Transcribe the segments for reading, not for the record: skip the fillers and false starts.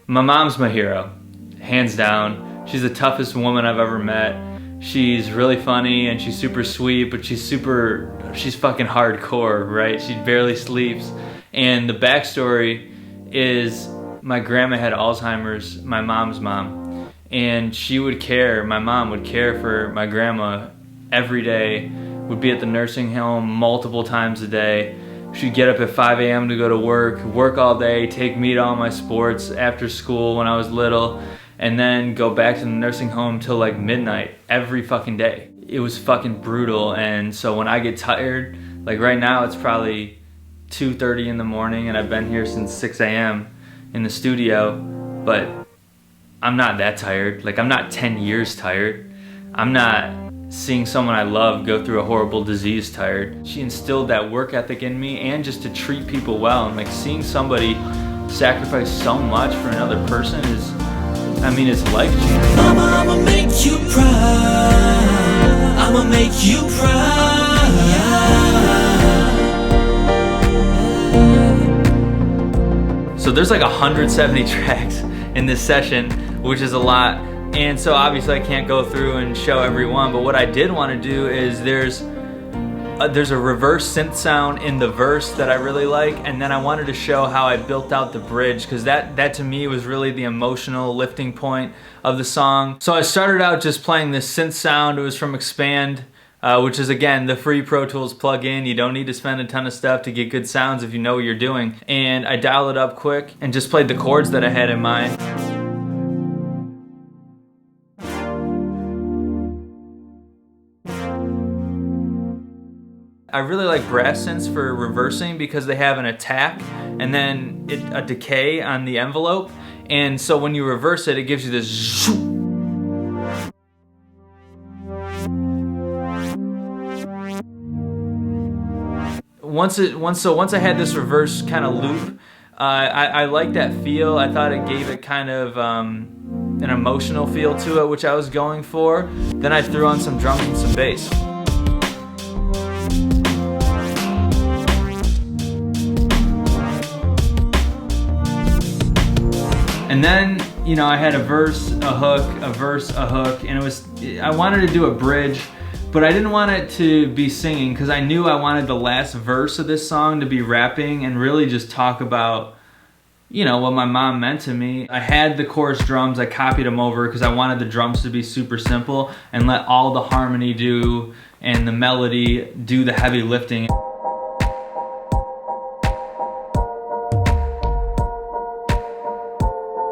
My mom's my hero, hands down. She's the toughest woman I've ever met. She's really funny and she's super sweet, but she's fucking hardcore, right? She barely sleeps. And the backstory is my grandma had Alzheimer's, my mom's mom, and my mom would care for my grandma every day, would be at the nursing home multiple times a day. She'd get up at 5 a.m. to go to work all day, take me to all my sports after school when I was little, and then go back to the nursing home till like midnight every fucking day. It was fucking brutal, and so when I get tired, like right now it's probably 2:30 in the morning and I've been here since 6 a.m. in the studio, but I'm not that tired. Like I'm not 10 years tired. I'm not seeing someone I love go through a horrible disease tired. She instilled that work ethic in me and just to treat people well, and like seeing somebody sacrifice so much for another person is, I mean, it's life-changing. Mama, I'ma make you proud. I'ma make you proud. So there's like 170 tracks in this session, which is a lot. And so obviously I can't go through and show every one, but what I did want to do is there's a reverse synth sound in the verse that I really like, and then I wanted to show how I built out the bridge, because that to me was really the emotional lifting point of the song. So I started out just playing this synth sound. It was from Expand, which is again the free Pro Tools plugin. You don't need to spend a ton of stuff to get good sounds if you know what you're doing. And I dialed it up quick and just played the chords that I had in mind. I really like brass synths for reversing because they have an attack and then a decay on the envelope, and so when you reverse it, it gives you this zoom. Once I had this reverse kind of loop, I liked that feel. I thought it gave it kind of an emotional feel to it, which I was going for. Then I threw on some drums and some bass. And then, you know, I had a verse, a hook, a verse, a hook, and I wanted to do a bridge, but I didn't want it to be singing because I knew I wanted the last verse of this song to be rapping and really just talk about, you know, what my mom meant to me. I had the chorus drums, I copied them over because I wanted the drums to be super simple and let all the harmony do and the melody do the heavy lifting.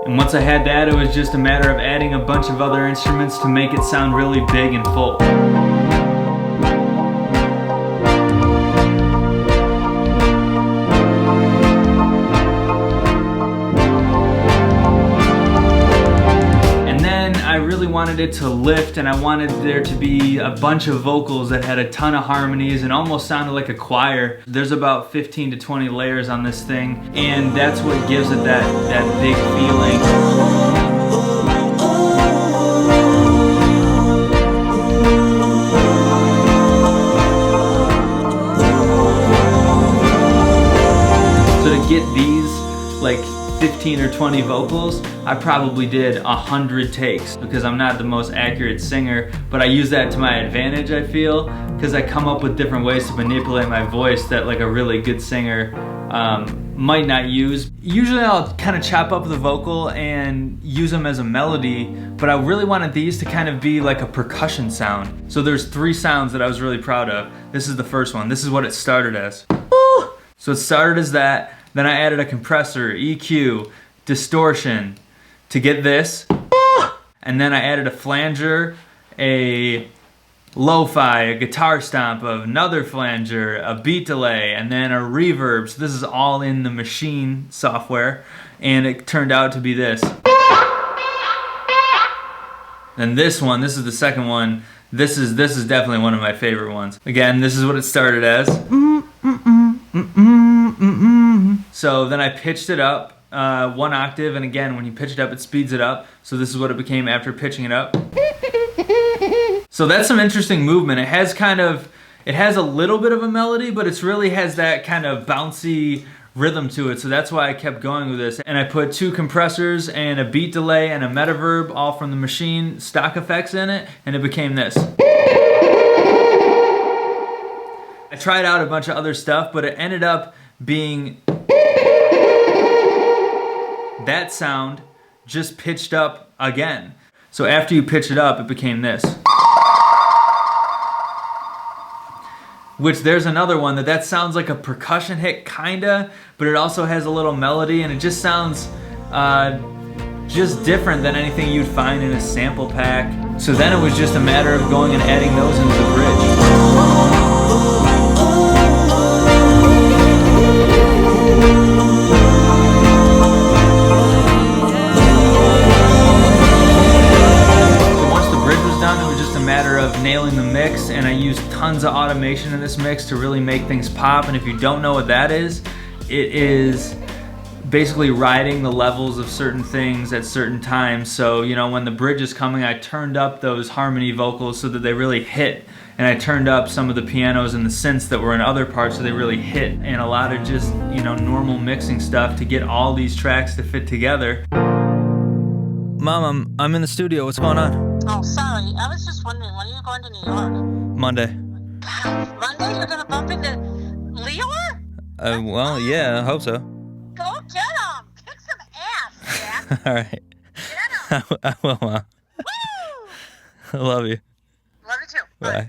And once I had that, it was just a matter of adding a bunch of other instruments to make it sound really big and full. And then I really wanted it to lift, and I wanted there to be a bunch of vocals that had a ton of harmonies and almost sounded like a choir. There's about 15 to 20 layers on this thing, and that's what gives it that big feeling. So to get these like 15 or 20 vocals, I probably did 100 takes because I'm not the most accurate singer, but I use that to my advantage, I feel, because I come up with different ways to manipulate my voice that like a really good singer might not use. Usually I'll kind of chop up the vocal and use them as a melody, but I really wanted these to kind of be like a percussion sound. So there's 3 sounds that I was really proud of. This is the first one. This is what it started as. So it started as that. Then I added a compressor, EQ, distortion to get this. And then I added a flanger, a lo-fi, a guitar stomp, another flanger, a beat delay, and then a reverb. So this is all in the machine software, and it turned out to be this. And this one, this is the second one. This is definitely one of my favorite ones. Again, this is what it started as. So then I pitched it up 1 octave, and again, when you pitch it up, it speeds it up. So this is what it became after pitching it up. So that's some interesting movement. It has a little bit of a melody, but it really has that kind of bouncy rhythm to it. So that's why I kept going with this. And I put 2 compressors and a beat delay and a metaverb, all from the machine, stock effects in it, and it became this. I tried out a bunch of other stuff, but it ended up being that sound just pitched up again. So after you pitch it up, it became this. Which there's another one that sounds like a percussion hit kinda, but it also has a little melody, and it just sounds just different than anything you'd find in a sample pack. So then it was just a matter of going and adding those into the bridge. Matter of nailing the mix, and I use tons of automation in this mix to really make things pop. And if you don't know what that is, it is basically riding the levels of certain things at certain times. So, you know, when the bridge is coming, I turned up those harmony vocals so that they really hit, and I turned up some of the pianos and the synths that were in other parts so they really hit, and a lot of just, you know, normal mixing stuff to get all these tracks to fit together. Mom, I'm in the studio. What's going on? Oh, sorry. I was just wondering, when are you going to New York? Monday. Monday? You're going to bump into Leor? Well, yeah, I hope so. Go get him! Kick some ass, Jack! All right. Get him! I will, Mom. Woo! I love you. Love you too. Bye.